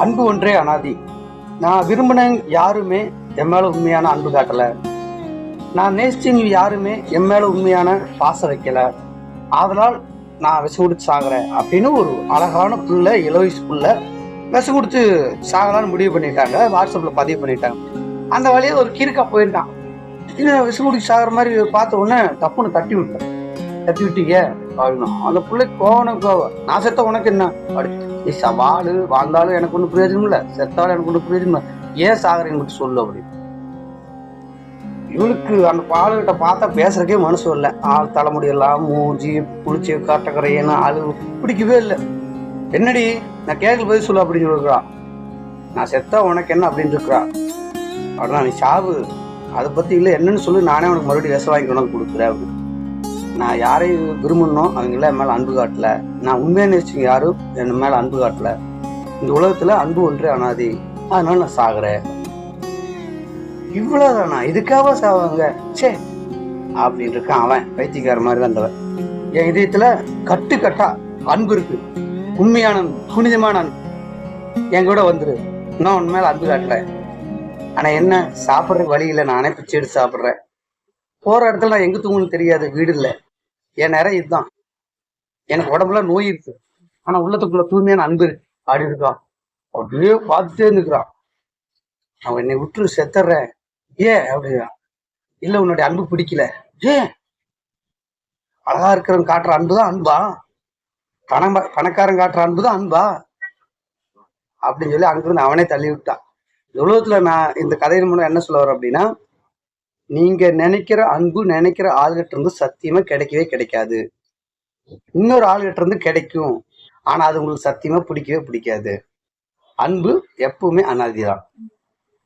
அன்பு ஒன்றே அனாதி. நான் விரும்பின யாருமே என் மேல உண்மையான அன்பு காட்டல. நான் நேசிச்சவங்க யாருமே என் மேல உண்மையான பாசம் வைக்கல. அதனால் நான் விஷம் குடிச்சு சாகுறேன் அப்படின்னு ஒரு அழகான புள்ள, இளவயசு புள்ள விஷம் குடிச்சு சாகலான்னு முடிவு பண்ணிட்டாங்க. வாட்ஸ்அப்ல பதிவு பண்ணிட்டாங்க. அந்த வழியே ஒரு கிறுக்கா போயிருக்கான். இன்னும் விஷம் குடிச்சு சாகுற மாதிரி பார்த்த உடனே தப்புன்னு தட்டி விட்டேன். தட்டி விட்டீங்க அப்படின்னு அந்த பிள்ளைக்கு கோவம். நான் செத்த உனக்கு என்ன அப்படி, நீ சவாலு வாழ்ந்தாலும் எனக்கு ஒன்றும் பிரயோஜனம் இல்லை, செத்தாலும் எனக்கு ஒன்றும் பிரயோஜனம் இல்லை, ஏன் சாகுறேன்னு மட்டும் சொல்லு அப்படின்னு. இவனுக்கு அந்த பாலுகிட்ட பார்த்தா பேசுறதுக்கே மனசு இல்லை. ஆள் தலைமுடியெல்லாம் மூஞ்சி குளிச்சு காட்டக்கரையன்னு ஆளு பிடிக்கவே இல்லை. என்னடி நான் கேட்கல பதில் சொல்லு அப்படின்னு சொல்லிருக்கிறான். நான் செத்தா உனக்கு என்ன அப்படின்னு இருக்கிறா. அப்படின்னா நீ சாவு, அதை பத்தி இல்லை என்னன்னு சொல்லி நானே உனக்கு மறுபடியும் விஷம் வாங்கி கொண்டு வந்து கொடுக்குறேன் அப்படின்னு. நான் யாரையும் விரும்பணும் அவங்கள என் மேல அன்பு காட்டல. நான் உண்மையான நேசிச்சவங்க யாரும் என் மேல அன்பு காட்டல. இந்த உலகத்துல அன்பு ஒன்றே அனாதி, அதனால நான் சாகுறேன். இவ்வளவுதானா, இதுக்காக சாவாங்க சே அப்படின்னு இருக்கான் அவன். பைத்தியக்கார மாதிரி தான் இருந்தவன். என் இதயத்துல கட்டு கட்டா அன்பு இருக்கு, உண்மையான புனிதமான அன்பு. என் கூட வந்துரு, நான் உன் மேல அன்பு காட்டுறேன். ஆனா என்ன, சாப்பிட்ற வழி இல்லை, நானே பிச்சை எடுத்து சாப்பிட்றேன். போற இடத்துல நான் எங்க தூங்கணும்னு தெரியாது, வீடு இல்லை. என் நேரம் இதுதான். எனக்கு உடம்புல நோய் இருக்கு, ஆனா உள்ளத்துக்குள்ள தூய்மையான அன்பு இருக்கு அப்படி இருக்கான். அப்படியே பார்த்துட்டே இருந்துக்கிறான். அவன் என்னை விட்டு செத்துறேன் ஏன் அப்படின்னா, இல்ல உன்னுடைய அன்பு பிடிக்கல. ஏன், அழகா இருக்கிறவன் காட்டுற அன்புதான் அன்பா? பணக்காரன் காட்டுற அன்புதான் அன்பா அப்படின்னு சொல்லி அங்கிருந்து அவனே தள்ளி விட்டான். இந்த உலகத்துல நான் இந்த கதையின் மூலம் என்ன சொல்ல வரேன் அப்படின்னா, நீங்க நினைக்கிற அன்பு நினைக்கிற ஆள்கிட்ட இருந்து சத்தியமா கிடைக்கவே கிடைக்காது. இன்னொரு ஆள்கிட்ட இருந்து கிடைக்கும், ஆனா அது உங்களுக்கு சத்தியமா பிடிக்கவே பிடிக்காது. அன்பு எப்பவுமே அனாதிதான்.